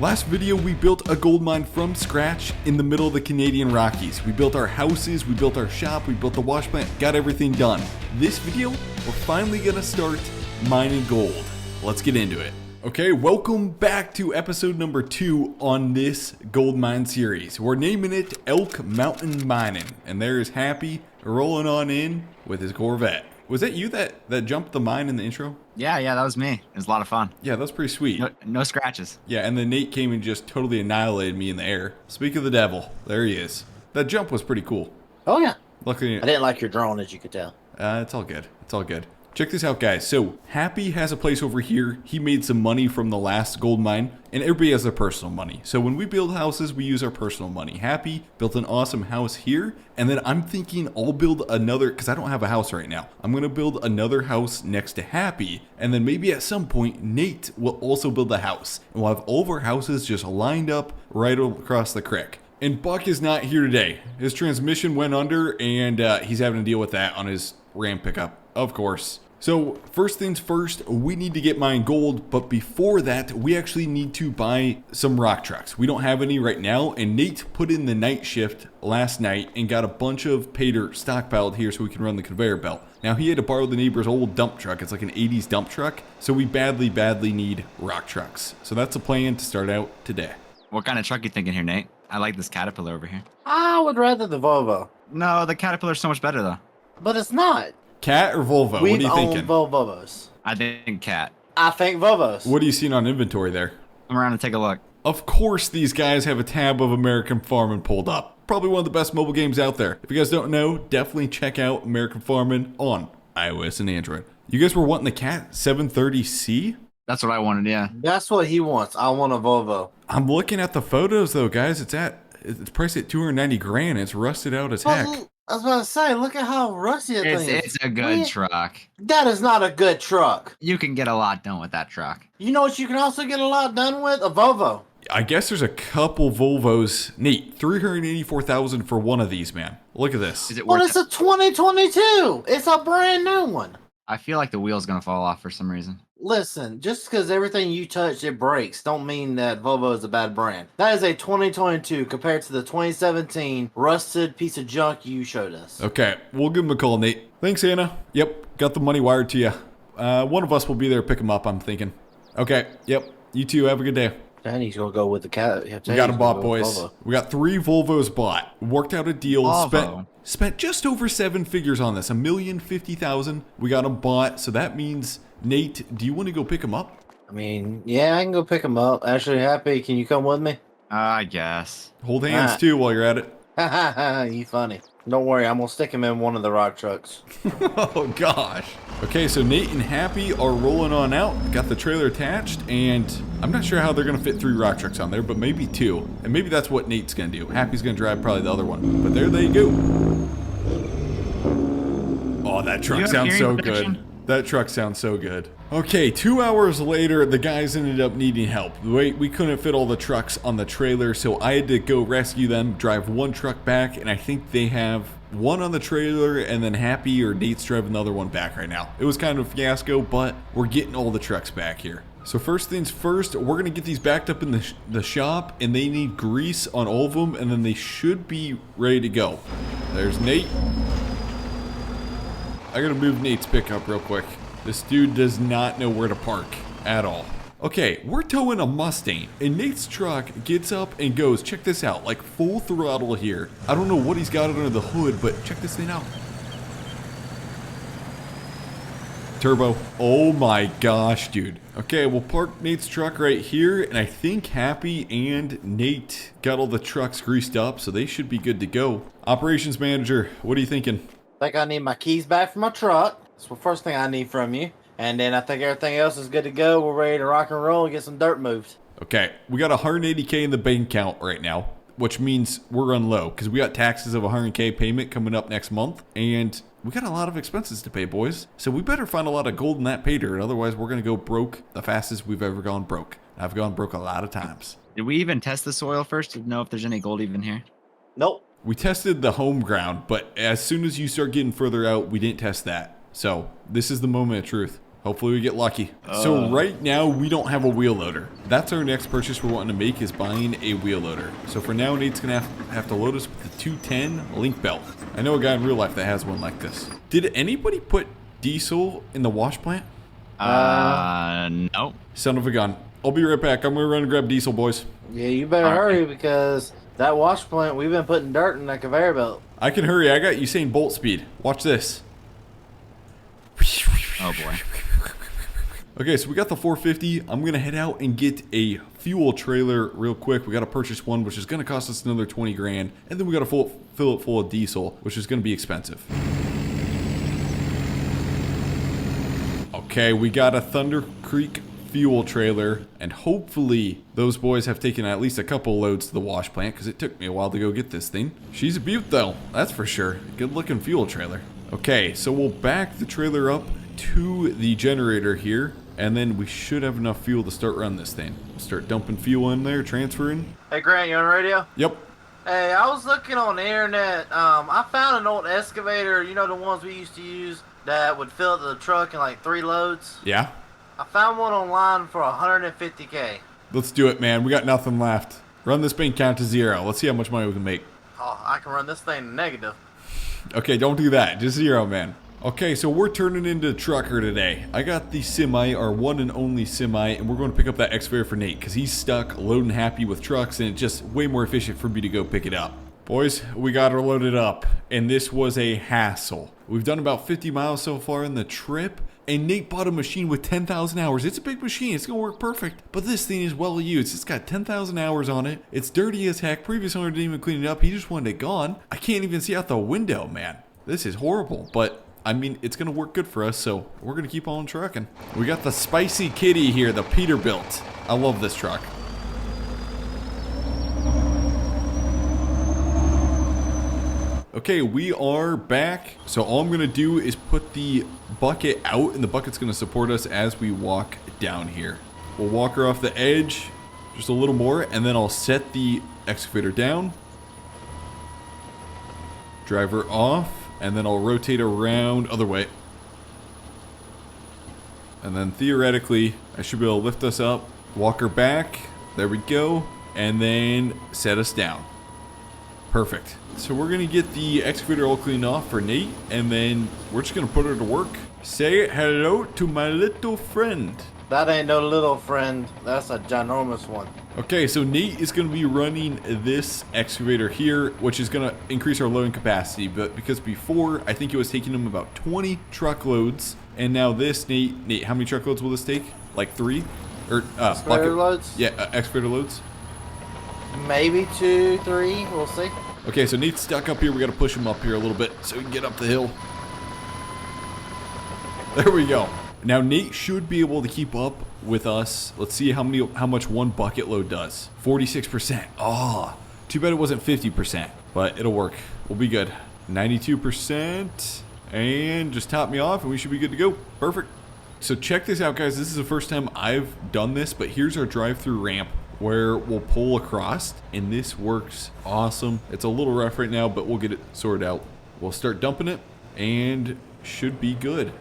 Last video, we built a gold mine from scratch in the middle of the Canadian Rockies. We built our houses, we built our shop, we built the wash plant, got everything done. This video, we're finally gonna start mining gold. Let's get into it. Okay, welcome back to episode number 2 on this gold mine series. We're naming it Elk Mountain Mining, and there's Happy rolling on in with his Corvette. Was that you that jumped the mine in the intro? Yeah, that was me. It was a lot of fun. Yeah, that was pretty sweet. No scratches. Yeah, and then Nate came and just totally annihilated me in the air. Speak of the devil, there he is. That jump was pretty cool. Oh yeah. Luckily, I didn't like your drone, as you could tell. it's all good. It's all good. Check this out, guys. So Happy has a place over here. He made some money from the last gold mine, and everybody has their personal money. So when we build houses, we use our personal money. Happy built an awesome house here, and then I'm thinking I'll build another, because I don't have a house right now. I'm going to build another house next to Happy, and then maybe at some point, Nate will also build a house. And we'll have all of our houses just lined up right across the creek. And Buck is not here today. His transmission went under, and he's having to deal with that on his Ram pickup, of course. So first things first, we need to get mine gold, but before that, we actually need to buy some rock trucks. We don't have any right now, and Nate put in the night shift last night and got a bunch of pay dirt stockpiled here so we can run the conveyor belt. Now he had to borrow the neighbor's old dump truck. It's like an 80s dump truck, so we badly need rock trucks. So that's a plan to start out today. What kind of truck you thinking here, Nate? I like this Caterpillar over here. I would rather the Volvo, No, the Caterpillar's so much better though. but it's not. Cat or Volvo? What are you thinking? Volvos. I think Cat. I think Volvos. What are you seeing on inventory there? I'm around to take a look. Of course these guys have a tab of American Farming pulled up. Probably one of the best mobile games out there. If you guys don't know, definitely check out American Farming on iOS and Android. You guys were wanting the Cat 730C? That's what I wanted, yeah. That's what he wants. I want a Volvo. I'm looking at the photos though, guys. It's priced at 290 grand. It's rusted out as heck. I was about to say, look at how rusty that thing is. It's a good truck. That is not a good truck. You can get a lot done with that truck. You know what you can also get a lot done with? A Volvo. I guess there's a couple Volvos. Nate, $384,000 for one of these, man. Look at this. Is it Well, worth it's a 2022. It's a brand new one. I feel like the wheel's gonna fall off for some reason. Listen, just because everything you touch, it breaks, don't mean that Volvo is a bad brand. That is a 2022 compared to the 2017 rusted piece of junk you showed us. Okay, we'll give him a call, Nate. Thanks, Anna. Yep, got the money wired to you. One of us will be there to pick him up, I'm thinking. Okay, yep. You two, have a good day. Danny's gonna go with the cat. We got them bought, boys. We got 3 Volvos bought. Worked out a deal. Volvo. Spent just over 7 figures on this. $1,050,000. We got them bought. So that means, Nate, do you want to go pick them up? I mean, yeah, I can go pick him up. Actually, Happy, can you come with me? I guess. Hold hands too while you're at it. Ha ha ha, you funny. Don't worry, I'm gonna stick him in one of the rock trucks. Oh gosh. Okay, so Nate and Happy are rolling on out. Got the trailer attached, and I'm not sure how they're gonna fit 3 rock trucks on there, but maybe 2. And maybe that's what Nate's gonna do. Happy's gonna drive probably the other one. But there they go. Oh, that truck sounds so good. That truck sounds so good. Okay, 2 hours later, the guys ended up needing help. We couldn't fit all the trucks on the trailer, so I had to go rescue them, drive 1 truck back, and I think they have 1 on the trailer, and then Happy or Nate's driving the other one back right now. It was kind of a fiasco, but we're getting all the trucks back here. So first things first, we're gonna get these backed up in the shop, and they need grease on all of them, and then they should be ready to go. There's Nate. I gotta move Nate's pickup real quick. This dude does not know where to park at all. Okay, we're towing a Mustang, and Nate's truck gets up and goes, check this out, like full throttle here. I don't know what he's got under the hood, but check this thing out. Turbo. Oh my gosh, dude. Okay, we'll park Nate's truck right here, and I think Happy and Nate got all the trucks greased up, so they should be good to go. Operations manager, what are you thinking? I think I need my keys back for my truck. That's the first thing I need from you. And then I think everything else is good to go. We're ready to rock and roll and get some dirt moved. Okay, we got 180K in the bank account right now, which means we're run low because we got taxes of 100K payment coming up next month, and we got a lot of expenses to pay, boys. So we better find a lot of gold in that pay dirt, otherwise we're gonna go broke the fastest we've ever gone broke. I've gone broke a lot of times. Did we even test the soil first to know if there's any gold even here? Nope. We tested the home ground, but as soon as you start getting further out, we didn't test that. So this is the moment of truth. Hopefully we get lucky. So right now we don't have a wheel loader. That's our next purchase we're wanting to make, is buying a wheel loader. So for now, Nate's gonna have to load us with the 210 link belt. I know a guy in real life that has one like this. Did anybody put diesel in the wash plant? No. Son of a gun. I'll be right back. I'm gonna run and grab diesel, boys. Yeah, you better hurry because that wash plant, we've been putting dirt in that conveyor belt. I can hurry. I got Usain Bolt speed. Watch this. Oh boy. Okay, so we got the 450. I'm going to head out and get a fuel trailer real quick. We got to purchase one, which is going to cost us another 20 grand. And then we got to fill it full of diesel, which is going to be expensive. Okay, we got a Thunder Creek fuel trailer. And hopefully those boys have taken at least a couple loads to the wash plant, because it took me a while to go get this thing. She's a beaut, though. That's for sure. Good looking fuel trailer. Okay, so we'll back the trailer up to the generator here. And then we should have enough fuel to start running this thing. We'll start dumping fuel in there, transferring. Hey, Grant, you on the radio? Yep. Hey, I was looking on the internet. I found an old excavator, you know, the ones we used to use that would fill up the truck in like 3 loads. Yeah? I found one online for $150K. Let's do it, man. We got nothing left. Run this bank count to 0. Let's see how much money we can make. Oh, I can run this thing negative. Okay, don't do that. Just 0, man. Okay, so we're turning into a trucker today. I got the semi, our one and only semi, and we're going to pick up that excavator for Nate because he's stuck loading happy with trucks, and it's just way more efficient for me to go pick it up. Boys, we got her loaded up, and this was a hassle. We've done about 50 miles so far in the trip, and Nate bought a machine with 10,000 hours. It's a big machine. It's going to work perfect. But this thing is well used. It's got 10,000 hours on it. It's dirty as heck. Previous owner didn't even clean it up. He just wanted it gone. I can't even see out the window, man. This is horrible, but I mean, it's going to work good for us, so we're going to keep on trucking. We got the Spicy Kitty here, the Peterbilt. I love this truck. Okay, we are back. So all I'm going to do is put the bucket out, and the bucket's going to support us as we walk down here. We'll walk her off the edge just a little more, and then I'll set the excavator down. Drive her off. And then I'll rotate around other way. And then theoretically, I should be able to lift us up, walk her back. There we go. And then set us down. Perfect. So we're going to get the excavator all cleaned off for Nate. And then we're just going to put her to work. Say hello to my little friend. That ain't no little friend. That's a ginormous one. Okay, so Nate is going to be running this excavator here, which is going to increase our loading capacity. But because before, I think it was taking him about 20 truckloads. And now this, Nate, how many truckloads will this take? Like 3? Or excavator loads? Yeah, excavator loads. Maybe 2, 3. We'll see. Okay, so Nate's stuck up here. We got to push him up here a little bit so he can get up the hill. There we go. Now Nate should be able to keep up with us. Let's see how much one bucket load does. 46%. Oh, too bad it wasn't 50%, but it'll work. We'll be good. 92%, and just top me off, and we should be good to go. Perfect. So check this out, guys. This is the first time I've done this, but here's our drive-through ramp where we'll pull across, and this works awesome. It's a little rough right now, but we'll get it sorted out. We'll start dumping it, and should be good.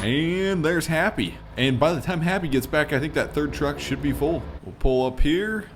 And there's Happy. And by the time Happy gets back, I think that third truck should be full. We'll pull up here.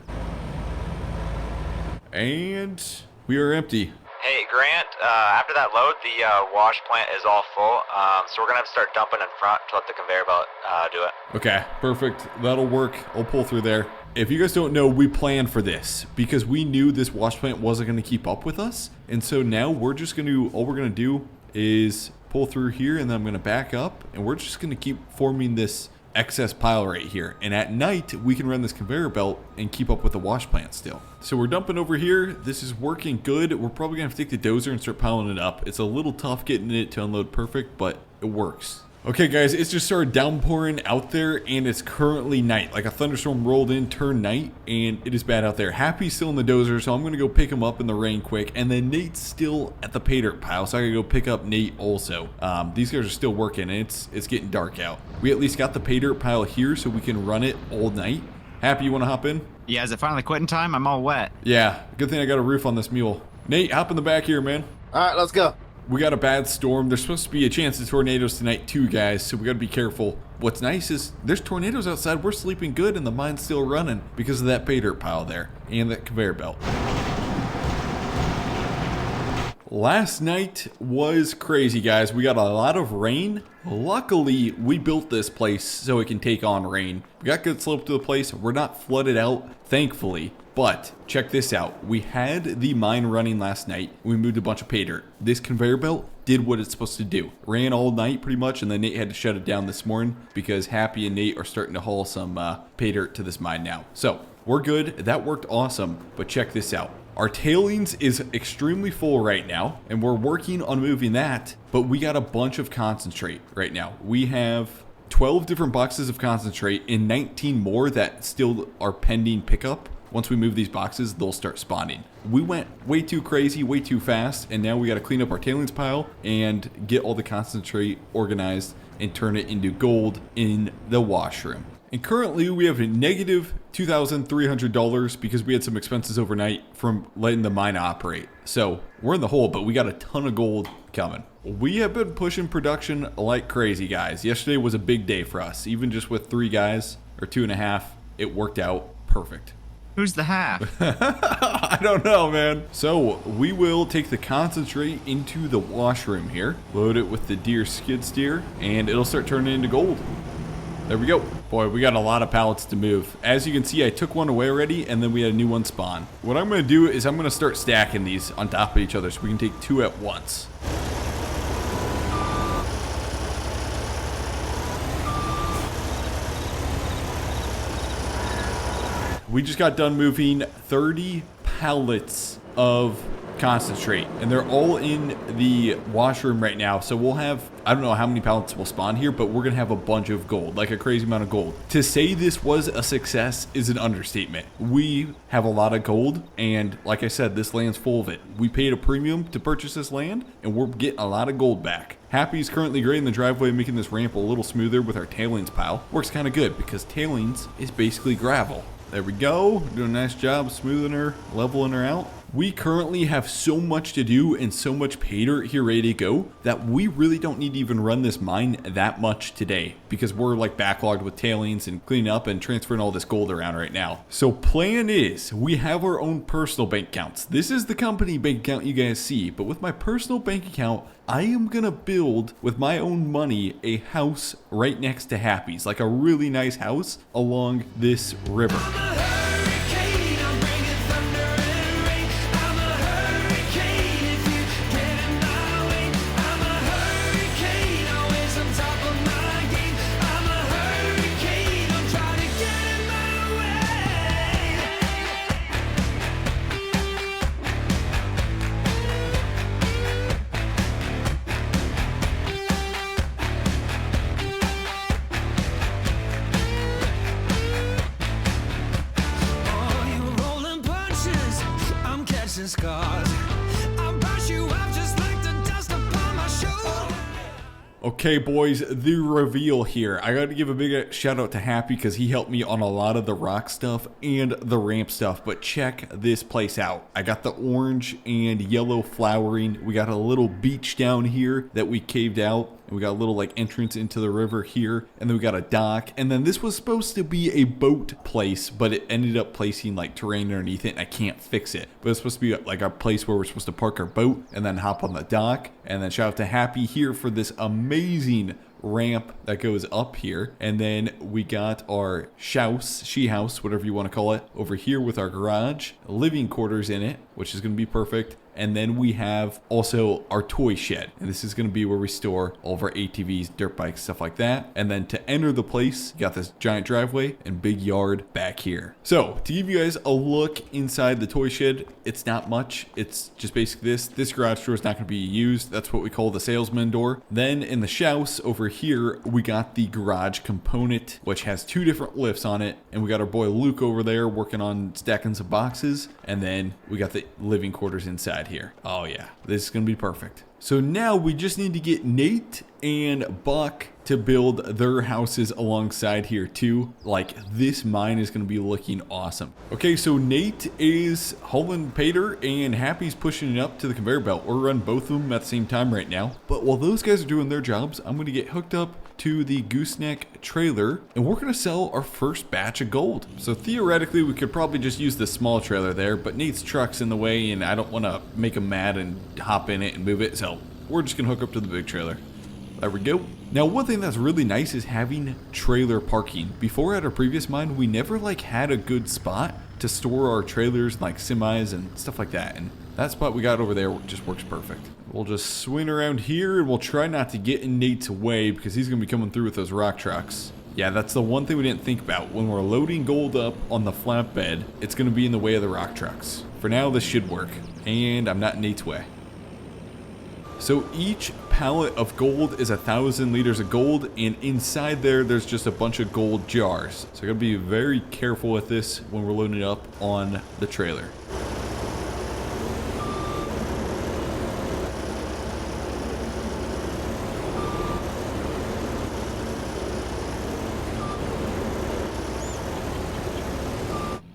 And we are empty. Hey, Grant, after that load, the wash plant is all full, so we're going to have to start dumping in front to let the conveyor belt do it. Okay, perfect. That'll work. I'll pull through there. If you guys don't know, we planned for this because we knew this wash plant wasn't going to keep up with us. And so now we're just going to, all we're going to do is pull through here, and then I'm going to back up, and we're just going to keep forming this excess pile right here. And at night, we can run this conveyor belt and keep up with the wash plant still. So we're dumping over here. This is working good. We're probably going to have to take the dozer and start piling it up. It's a little tough getting it to unload perfect, but it works. Okay, guys, it's just started downpouring out there, and it's currently night. Like a thunderstorm rolled in, turned night, and it is bad out there. Happy's still in the dozer, so I'm going to go pick him up in the rain quick. And then Nate's still at the pay dirt pile, so I got to go pick up Nate also. These guys are still working, and it's getting dark out. We at least got the pay dirt pile here, so we can run it all night. Happy, you want to hop in? Yeah, is it finally quitting time? I'm all wet. Yeah, good thing I got a roof on this mule. Nate, hop in the back here, man. All right, let's go. We got a bad storm. There's supposed to be a chance of tornadoes tonight too, guys, so we got to be careful. What's nice is there's tornadoes outside. We're sleeping good and the mine's still running because of that pay dirt pile there and that conveyor belt. Last night was crazy, guys. We got a lot of rain. Luckily, we built this place so it can take on rain. We got good slope to the place. We're not flooded out, thankfully. But check this out. We had the mine running last night. We moved a bunch of pay dirt. This conveyor belt did what it's supposed to do. Ran all night pretty much, and then Nate had to shut it down this morning because Happy and Nate are starting to haul some pay dirt to this mine now. So we're good. That worked awesome. But check this out. Our tailings is extremely full right now, and we're working on moving that, but we got a bunch of concentrate right now. We have 12 different boxes of concentrate and 19 more that still are pending pickup. Once we move these boxes, they'll start spawning. We went way too crazy, way too fast, and now we got to clean up our tailings pile and get all the concentrate organized and turn it into gold in the washroom. And currently we have a negative $2,300 because we had some expenses overnight from letting the mine operate. So we're in the hole, but we got a ton of gold coming. We have been pushing production like crazy, guys. Yesterday was a big day for us. Even just with 3 guys, or 2.5, it worked out perfect. Who's the half? I don't know, man. So we will take the concentrate into the washroom here, load it with the deer skid steer, and it'll start turning into gold. There we go. Boy, we got a lot of pallets to move. As you can see, I took one away already, and then we had a new one spawn. What I'm going to do is I'm going to start stacking these on top of each other so we can take 2 at once. We just got done moving 30 pallets of concentrate, and they're all in the washroom right now. So we'll have, I don't know how many pallets will spawn here, but we're gonna have a bunch of gold, like a crazy amount of gold. To say this was a success is an understatement. We have a lot of gold, and like I said, this land's full of it. We paid a premium to purchase this land, and we're getting a lot of gold back. Happy's currently grading the driveway, making this ramp a little smoother with our tailings pile. Works kind of good because tailings is basically gravel. There we go. Doing a nice job smoothing her, leveling her out. We currently have so much to do and so much pay dirt here ready to go that we really don't need to even run this mine that much today because we're like backlogged with tailings and cleaning up and transferring all this gold around right now. So plan is we have our own personal bank accounts. This is the company bank account you guys see, but with my personal bank account, I am gonna build with my own money a house right next to Happy's, like a really nice house along this river. Okay, boys, the reveal here. I got to give a big shout out to Happy because he helped me on a lot of the rock stuff and the ramp stuff. But check this place out. I got the orange and yellow flowering. We got a little beach down here that we caved out. And we got a little like entrance into the river here. And then we got a dock. And then this was supposed to be a boat place, but it ended up placing like terrain underneath it and I can't fix it. But it's supposed to be like our place where we're supposed to park our boat and then hop on the dock. And then shout out to Happy here for this amazing ramp that goes up here. And then we got our she house, whatever you want to call it, over here with our garage, living quarters in it, which is going to be perfect. And then we have also our toy shed. And this is going to be where we store all of our ATVs, dirt bikes, stuff like that. And then to enter the place, you got this giant driveway and big yard back here. So to give you guys a look inside the toy shed, it's not much. It's just basically this. This garage door is not going to be used. That's what we call the salesman door. Then in the house over here, we got the garage component, which has 2 different lifts on it. And we got our boy Luke over there working on stacking some boxes. And then we got the living quarters inside alongside here. Oh yeah, this is gonna be perfect. So now we just need to get Nate and Buck to build their houses alongside here too. Like, this mine is going to be looking awesome. Okay, so Nate is hauling Pater and Happy's pushing it up to the conveyor belt. We're running both of them at the same time right now. But while those guys are doing their jobs, I'm going to get hooked up to the gooseneck trailer and we're going to sell our first batch of gold. So theoretically we could probably just use the small trailer there, but Nate's truck's in the way and I don't want to make him mad and hop in it and move it, so we're just going to hook up to the big trailer. There we go. Now one thing that's really nice is having trailer parking. Before at our previous mine we never like had a good spot to store our trailers like semis and stuff like that, and that spot we got over there just works perfect. We'll just swing around here and we'll try not to get in Nate's way because he's going to be coming through with those rock trucks. Yeah, that's the one thing we didn't think about. When we're loading gold up on the flatbed, it's going to be in the way of the rock trucks. For now, this should work, and I'm not in Nate's way. So each pallet of gold is 1,000 liters of gold, and inside there's just a bunch of gold jars. So I gotta be very careful with this when we're loading it up on the trailer.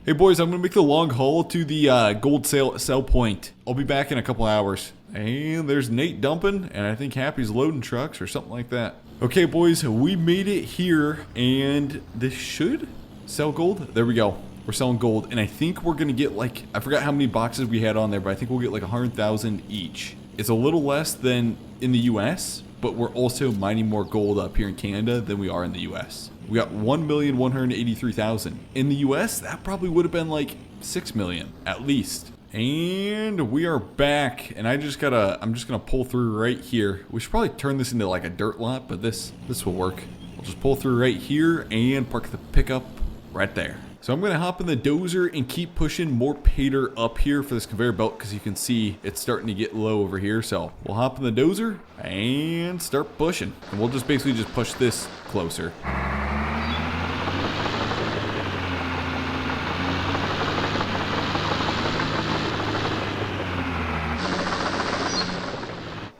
Hey boys, I'm gonna make the long haul to the gold sell point. I'll be back in a couple hours. And there's Nate dumping, and I think Happy's loading trucks or something like that. Okay boys, we made it here, and this should sell gold. There we go. We're selling gold, and I think we're gonna get like, I forgot how many boxes we had on there, but I think we'll get like 100,000 each. It's a little less than in the US, but we're also mining more gold up here in Canada than we are in the US. We got 1,183,000. In the US, that probably would have been like 6 million at least. And we are back, and I'm just gonna pull through right here. We should probably turn this into like a dirt lot, but this will work. We'll just pull through right here and park the pickup right there. So I'm gonna hop in the dozer and keep pushing more Pater up here for this conveyor belt because you can see it's starting to get low over here. So we'll hop in the dozer and start pushing, and we'll just basically just push this closer.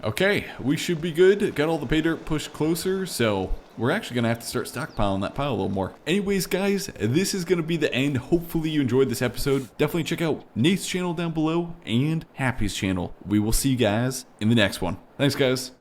Okay, we should be good. Got all the pay dirt pushed closer, so we're actually going to have to start stockpiling that pile a little more. Anyways, guys, this is going to be the end. Hopefully you enjoyed this episode. Definitely check out Nate's channel down below and Happy's channel. We will see you guys in the next one. Thanks, guys.